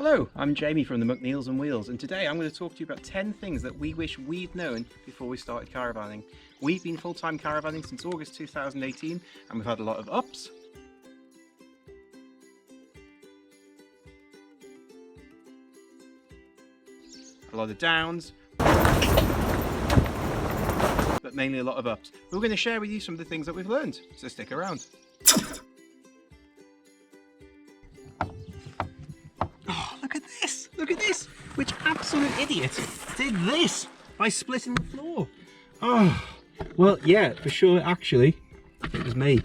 Hello, I'm Jamie from the McNeills and Wheels, and today I'm going to talk to you about 10 things that we wish we'd known before we started caravanning. We've been full-time caravanning since August 2018 and we've had a lot of ups, a lot of downs, but mainly a lot of ups. We're going to share with you some of the things that we've learned, so stick around. Look at this! Which absolute idiot did this by splitting the floor? Oh, well, yeah, for sure, actually, it was me.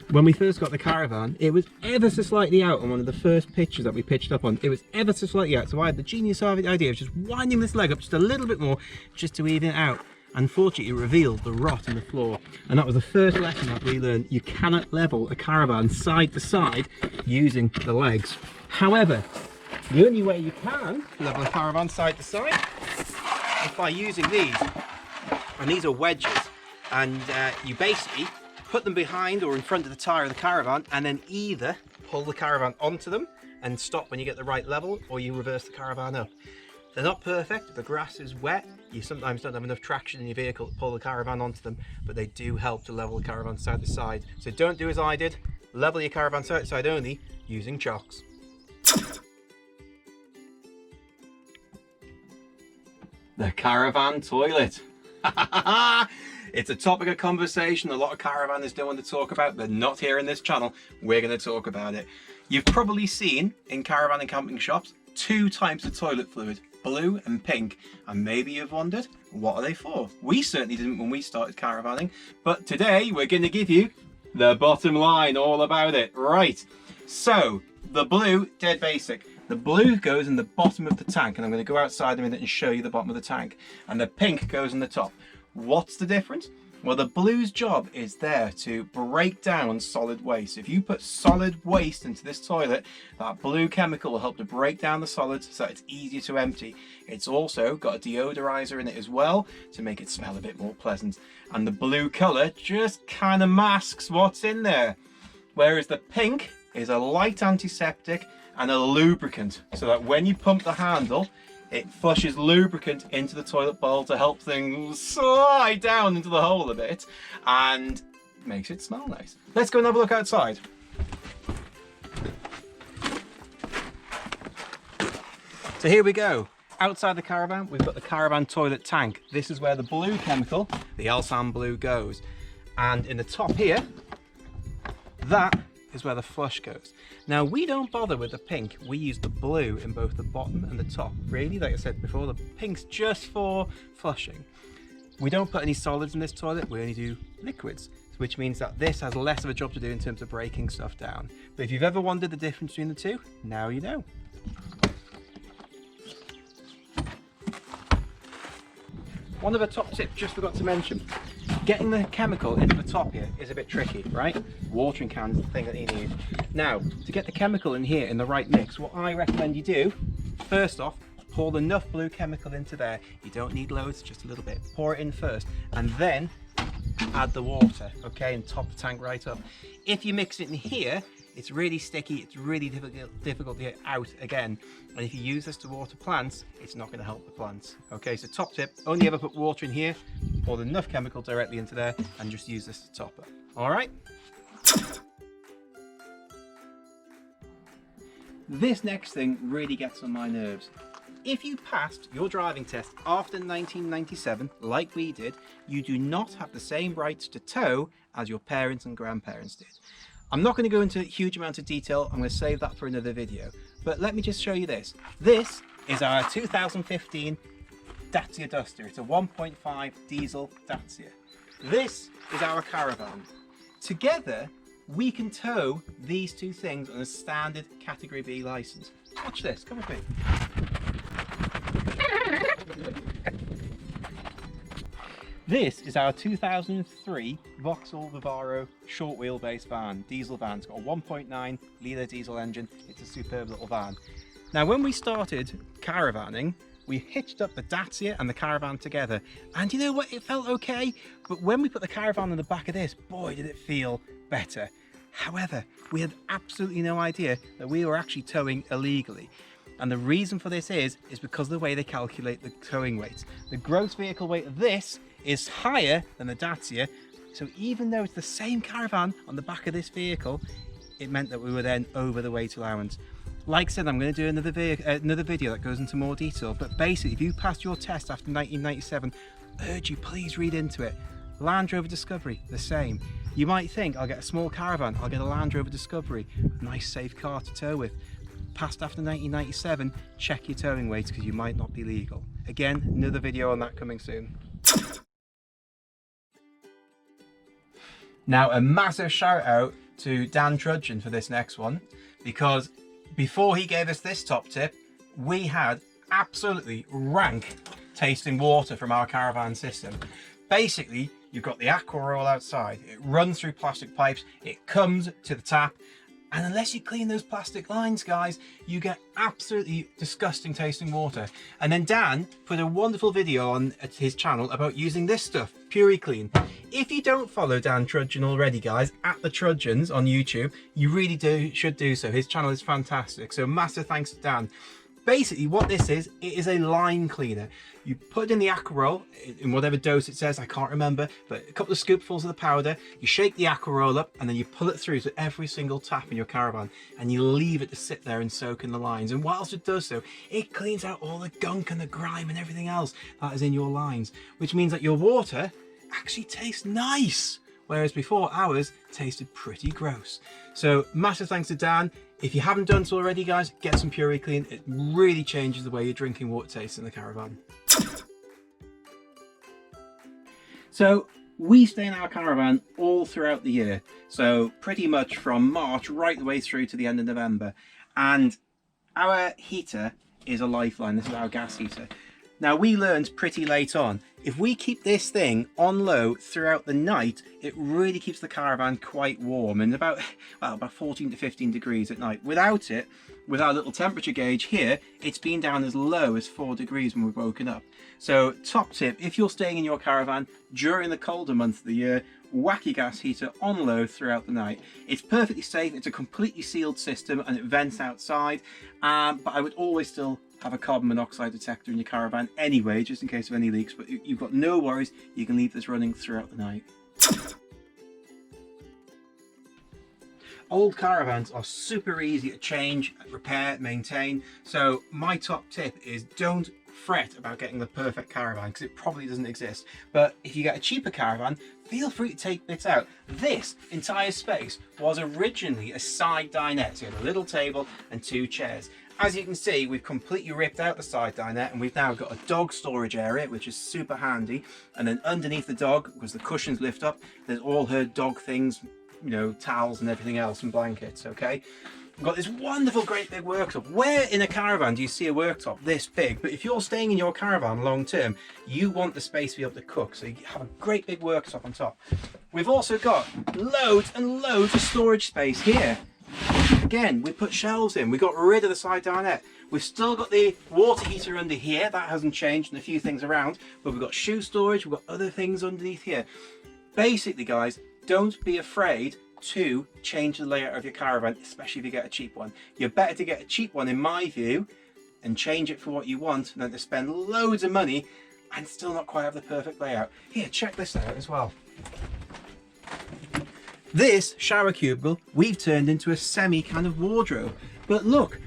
When we first got the caravan, it was ever so slightly out on one of the first pitches that we pitched up on. It was ever so slightly out, so I had the genius idea of just winding this leg up just a little bit more, just to even it out. Unfortunately, it revealed the rot in the floor, and that was the first lesson that we learned. You cannot level a caravan side to side using the legs. However, the only way you can level a caravan side to side is by using these, and these are wedges, and you basically put them behind or in front of the tyre of the caravan and then either pull the caravan onto them and stop when you get the right level, or you reverse the caravan up. They're not perfect. If the grass is wet, you sometimes don't have enough traction in your vehicle to pull the caravan onto them, but they do help to level the caravan side to side. So don't do as I did, level your caravan side to side only using chocks. The caravan toilet. It's a topic of conversation a lot of caravanners don't want to talk about, but not here in this channel. We're going to talk about it. You've probably seen in caravan and camping shops 2 types of toilet fluid, blue and pink, and maybe you've wondered, what are they for? We certainly didn't when we started caravanning, but today we're going to give you the bottom line, all about it. Right, so the blue, dead basic. The blue goes in the bottom of the tank, and I'm going to go outside in a minute and show you the bottom of the tank. And the pink goes in the top. What's the difference? Well, the blue's job is there to break down solid waste. If you put solid waste into this toilet, that blue chemical will help to break down the solids so that it's easier to empty. It's also got a deodorizer in it as well to make it smell a bit more pleasant. And the blue colour just kind of masks what's in there. Whereas the pink is a light antiseptic and a lubricant, so that when you pump the handle, it flushes lubricant into the toilet bowl to help things slide down into the hole a bit and makes it smell nice. Let's go and have a look outside. So here we go. Outside the caravan, we've got the caravan toilet tank. This is where the blue chemical, the Alsan blue, goes. And in the top here, that is where the flush goes. Now, we don't bother with the pink. We use the blue in both the bottom and the top. Really, like I said before, the pink's just for flushing. We don't put any solids in this toilet, we only do liquids, which means that this has less of a job to do in terms of breaking stuff down. But if you've ever wondered the difference between the two, now you know. One of the top tips, just forgot to mention, getting the chemical into the top here is a bit tricky, right? Watering can is the thing that you need. Now, to get the chemical in here in the right mix, what I recommend you do, first off, pour enough blue chemical into there. You don't need loads, just a little bit. Pour it in first, and then add the water, okay, and top the tank right up. If you mix it in here, it's really sticky, it's really difficult to get out again. And if you use this to water plants, it's not going to help the plants. Okay, so top tip, only ever put water in here, pour enough chemical directly into there, and just use this to top it. All right? This next thing really gets on my nerves. If you passed your driving test after 1997, like we did, you do not have the same rights to tow as your parents and grandparents did. I'm not going to go into a huge amount of detail, I'm going to save that for another video. But let me just show you this. This is our 2015 Dacia Duster. It's a 1.5 diesel Dacia. This is our caravan. Together, we can tow these two things on a standard Category B license. Watch this, come with me. This is our 2003 Vauxhall Vivaro short wheelbase van, diesel van. It's got a 1.9 litre diesel engine. It's a superb little van. Now, when we started caravanning, we hitched up the Dacia and the caravan together. And you know what? It felt okay. But when we put the caravan on the back of this, boy, did it feel better. However, we had absolutely no idea that we were actually towing illegally. And the reason for this is because of the way they calculate the towing weight. The gross vehicle weight of this is higher than the Dacia. So even though it's the same Caravan on the back of this vehicle, it meant that we were then over the weight allowance. Like I said, I'm going to do another video that goes into more detail, but basically if you passed your test after 1997, I urge you, please read into it. Land Rover Discovery, the same. You might think, I'll get a small Caravan, I'll get a Land Rover Discovery, nice safe car to tow with. Passed after 1997, check your towing weights because you might not be legal. Again, another video on that coming soon. Now, a massive shout out to Dan Trudgeon for this next one, because before he gave us this top tip, we had absolutely rank tasting water from our Caravan system. Basically, you've got the aqua roll outside, it runs through plastic pipes, it comes to the tap, and unless you clean those plastic lines, guys, you get absolutely disgusting tasting water. And then Dan put a wonderful video on his channel about using this stuff, PuriClean. If you don't follow Dan Trudgeon already, guys, at the Trudgeons on YouTube, you really should do so. His channel is fantastic. So massive thanks to Dan. Basically what this is, it is a line cleaner. You put it in the aqua roll in whatever dose it says, I can't remember, but a couple of scoopfuls of the powder, you shake the aqua roll up and then you pull it through to every single tap in your Caravan and you leave it to sit there and soak in the lines. And whilst it does so, it cleans out all the gunk and the grime and everything else that is in your lines, which means that your water actually tastes nice, whereas before ours tasted pretty gross. So massive thanks to Dan. If you haven't done so already, guys, get some PuriClean. It really changes the way your drinking water tastes in the Caravan. So we stay in our Caravan all throughout the year. So pretty much from March right the way through to the end of November. And our heater is a lifeline. This is our gas heater. Now, we learned pretty late on, if we keep this thing on low throughout the night, it really keeps the Caravan quite warm and about 14 to 15 degrees at night. Without it, with our little temperature gauge here, it's been down as low as 4 degrees when we've woken up. So top tip, if you're staying in your Caravan during the colder months of the year, whack your gas heater on low throughout the night. It's perfectly safe, it's a completely sealed system and it vents outside, but I would always still have a carbon monoxide detector in your Caravan anyway, just in case of any leaks, but you've got no worries, you can leave this running throughout the night. Old Caravans are super easy to change, repair, maintain, so my top tip is don't fret about getting the perfect Caravan because it probably doesn't exist. But if you get a cheaper Caravan, feel free to take bits out. This entire space was originally a side dinette, so you had a little table and 2 chairs. As you can see, we've completely ripped out the side dinette and we've now got a dog storage area, which is super handy. And then underneath the dog, because the cushions lift up, there's all her dog things, you know, towels and everything else and blankets, okay? We've got this wonderful, great big worktop. Where in a Caravan do you see a worktop this big? But if you're staying in your Caravan long term, you want the space to be able to cook. So you have a great big worktop on top. We've also got loads and loads of storage space here. Again, we put shelves in, we got rid of the side dinette. We've still got the water heater under here, that hasn't changed, and a few things around, but we've got shoe storage, we've got other things underneath here. Basically, guys, don't be afraid to change the layout of your Caravan, especially if you get a cheap one. You're better to get a cheap one, in my view, and change it for what you want, than to spend loads of money and still not quite have the perfect layout. Here, check this out as well. This shower cubicle we've turned into a semi kind of wardrobe. But look,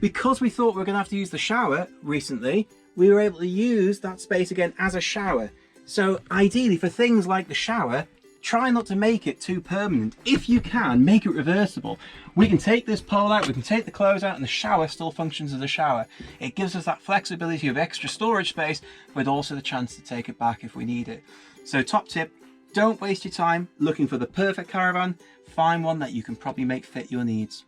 because we thought we were going to have to use the shower recently, we were able to use that space again as a shower. So ideally for things like the shower, try not to make it too permanent. If you can, make it reversible. We can take this pole out, we can take the clothes out, and the shower still functions as a shower. It gives us that flexibility of extra storage space, but also the chance to take it back if we need it. So top tip, don't waste your time looking for the perfect Caravan. Find one that you can probably make fit your needs.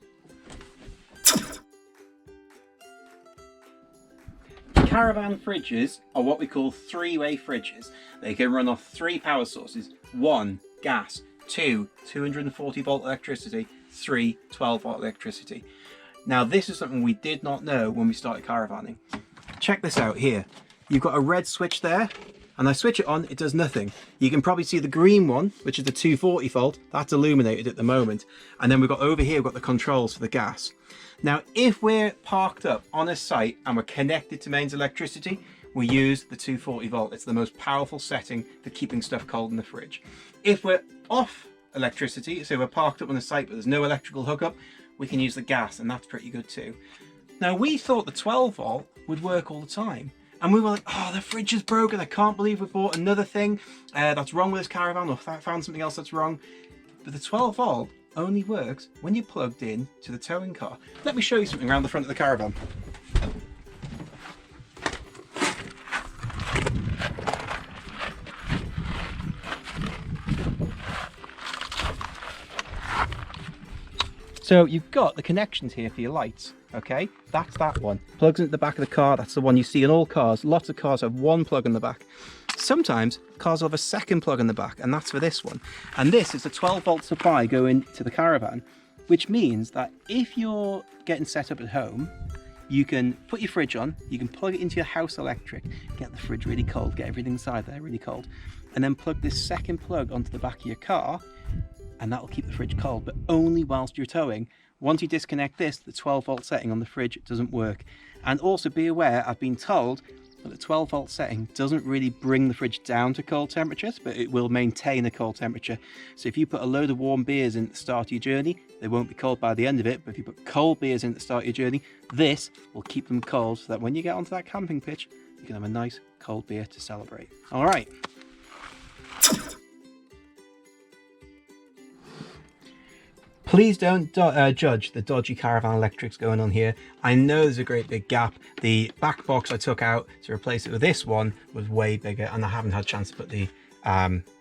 Caravan fridges are what we call 3-way fridges. They can run off 3 power sources. 1, gas. 2, 240 volt electricity. 3, 12 volt electricity. Now this is something we did not know when we started caravanning. Check this out here. You've got a red switch there and I switch it on, it does nothing. You can probably see the green one, which is the 240 volt, that's illuminated at the moment. And then we've got over here, we've got the controls for the gas. Now, if we're parked up on a site and we're connected to mains electricity, we use the 240 volt. It's the most powerful setting for keeping stuff cold in the fridge. If we're off electricity, so we're parked up on a site but there's no electrical hookup, we can use the gas, and that's pretty good too. Now, we thought the 12 volt would work all the time. And we were like, oh, the fridge is broken. I can't believe we bought another thing that's wrong with this Caravan, or found something else that's wrong. But the 12 volt only works when you're plugged in to the towing car. Let me show you something around the front of the Caravan. So you've got the connections here for your lights, okay? That's that one. Plugs into the back of the car, that's the one you see in all cars. Lots of cars have one plug in the back. Sometimes cars have a second plug in the back, and that's for this one. And this is a 12 volt supply going to the Caravan, which means that if you're getting set up at home, you can put your fridge on, you can plug it into your house electric, get the fridge really cold, get everything inside there really cold, and then plug this second plug onto the back of your car, and that will keep the fridge cold, but only whilst you're towing. Once you disconnect this, the 12 volt setting on the fridge doesn't work. And also be aware, I've been told that the 12 volt setting doesn't really bring the fridge down to cold temperatures, but it will maintain a cold temperature. So if you put a load of warm beers in at the start of your journey, they won't be cold by the end of it, but if you put cold beers in at the start of your journey, this will keep them cold so that when you get onto that camping pitch, you can have a nice cold beer to celebrate. All right. Please don't judge the dodgy Caravan electrics going on here. I know there's a great big gap. The back box I took out to replace it with this one was way bigger, and I haven't had a chance to put the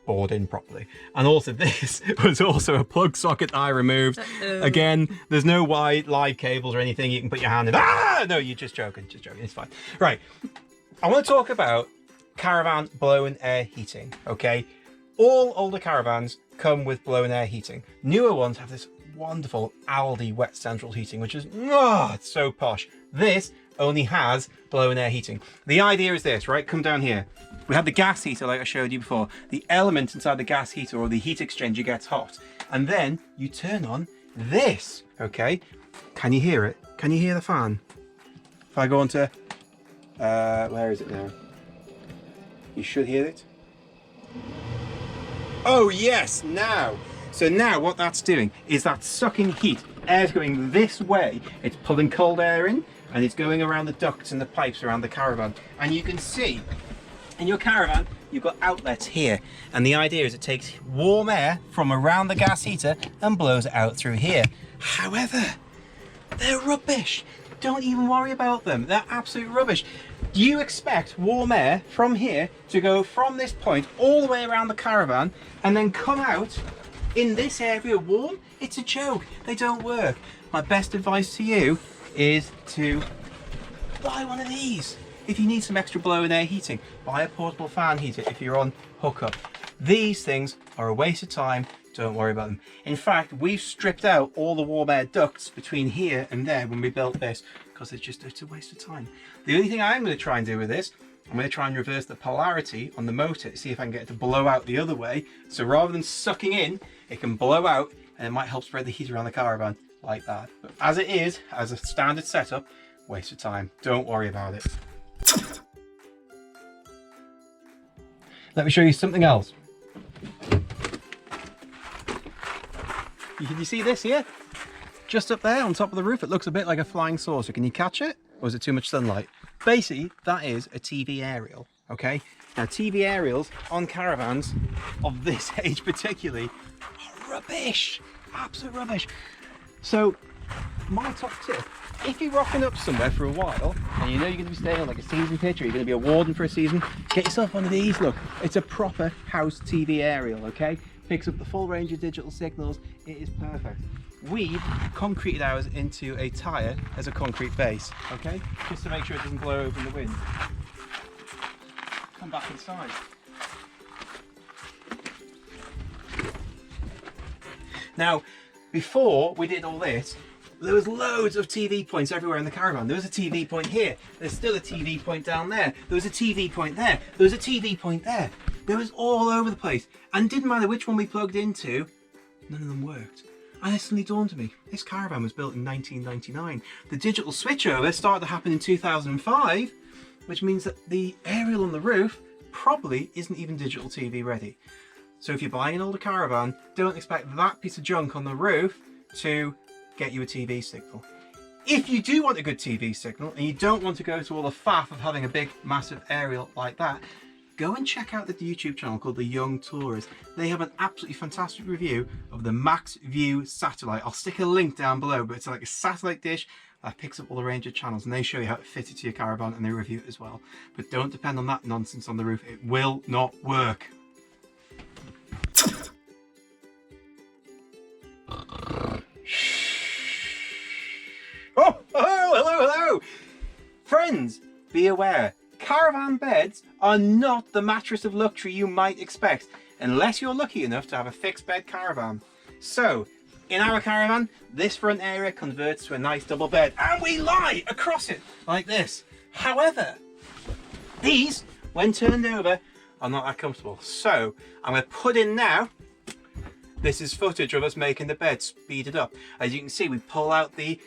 board in properly. And also this was also a plug socket that I removed. Again, there's no wide live cables or anything you can put your hand in. Ah! No, you're just joking, it's fine. Right, I want to talk about Caravan blown air heating, okay? All older Caravans come with blown air heating. Newer ones have this wonderful Aldi wet central heating, which is it's so posh. This only has blown air heating. The idea is this, right? Come down here. We had the gas heater like I showed you before. The element inside the gas heater or the heat exchanger gets hot, and then you turn on this, okay? Can you hear it? Can you hear the fan? If I go on to where is it now? You should hear it. Oh yes, now. So now what that's doing is that's sucking heat. Air's going this way. It's pulling cold air in, and it's going around the ducts and the pipes around the Caravan. And you can see in your Caravan, you've got outlets here. And the idea is it takes warm air from around the gas heater and blows it out through here. However, they're rubbish. Don't even worry about them. They're absolute rubbish. Do you expect warm air from here to go from this point all the way around the Caravan and then come out in this area warm? It's a joke. They don't work. My best advice to you is to buy one of these. If you need some extra blown air heating, buy a portable fan heater if you're on hookup. These things are a waste of time. Don't worry about them. In fact, we've stripped out all the warm air ducts between here and there when we built this, because it's a waste of time. The only thing I'm going to try and do with this, I'm going to try and reverse the polarity on the motor to see if I can get it to blow out the other way. So rather than sucking in, it can blow out, and it might help spread the heat around the Caravan like that. But as it is, as a standard setup, waste of time. Don't worry about it. Let me show you something else. Can you see this here? Just up there on top of the roof, it looks a bit like a flying saucer. Can you catch it? Or is it too much sunlight? Basically, that is a TV aerial, okay? Now, TV aerials on Caravans of this age particularly are rubbish, absolute rubbish. So, my top tip, if you're rocking up somewhere for a while, and you know you're going to be staying on like a season pitch, or you're going to be a warden for a season, get yourself one of these. Look, it's a proper house TV aerial, okay? Picks up the full range of digital signals. It is perfect. We've concreted ours into a tyre as a concrete base, okay? Just to make sure it doesn't blow over in the wind. Come back inside. Now, before we did all this, There was loads of TV points everywhere in the caravan. There was a TV point here. There's still a TV point down there. There was a TV point there. There was a TV point there. There was all over the place. And didn't matter which one we plugged into, none of them worked. And it suddenly dawned on me, this caravan was built in 1999. The digital switchover started to happen in 2005, which means that the aerial on the roof probably isn't even digital TV ready. So if you're buying an older caravan, don't expect that piece of junk on the roof to get you a TV signal. If you do want a good TV signal and you don't want to go to all the faff of having a big massive aerial like that, go and check out the YouTube channel called The Young Tourist. They have an absolutely fantastic review of the Max View satellite. I'll stick a link down below, but it's like a satellite dish that picks up all the range of channels, and they show you how to fit it to your caravan and they review it as well. But don't depend on that nonsense on the roof. It will not work. Oh, hello. Friends, be aware, caravan beds are not the mattress of luxury you might expect, unless you're lucky enough to have a fixed bed caravan. So, in our caravan, this front area converts to a nice double bed, and we lie across it like this. However, these, when turned over, are not that comfortable. So, I'm going to put in now, this is footage of us making the bed speeded up. As you can see, we pull out the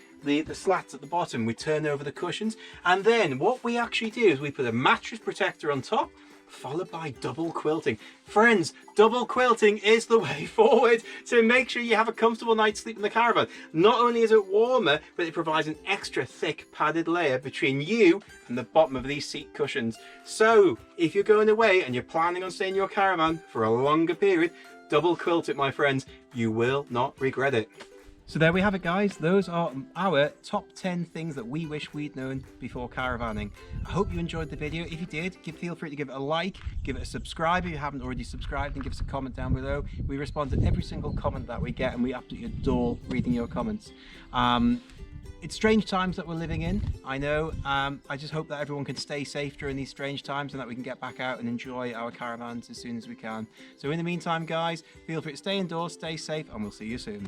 slats at the bottom, we turn over the cushions, and then what we actually do is we put a mattress protector on top, followed by double quilting. Friends, double quilting is the way forward to make sure you have a comfortable night's sleep in the caravan. Not only is it warmer, but it provides an extra thick padded layer between you and the bottom of these seat cushions. So if you're going away and you're planning on staying in your caravan for a longer period, double quilt it, my friends. You will not regret it. So there we have it, guys. Those are our top 10 things that we wish we'd known before caravanning. I hope you enjoyed the video. If you did, feel free to give it a like, give it a subscribe if you haven't already subscribed, and give us a comment down below. We respond to every single comment that we get, and we absolutely adore reading your comments. It's strange times that we're living in, I know. I just hope that everyone can stay safe during these strange times and that we can get back out and enjoy our caravans as soon as we can. So in the meantime, guys, feel free to stay indoors, stay safe, and we'll see you soon.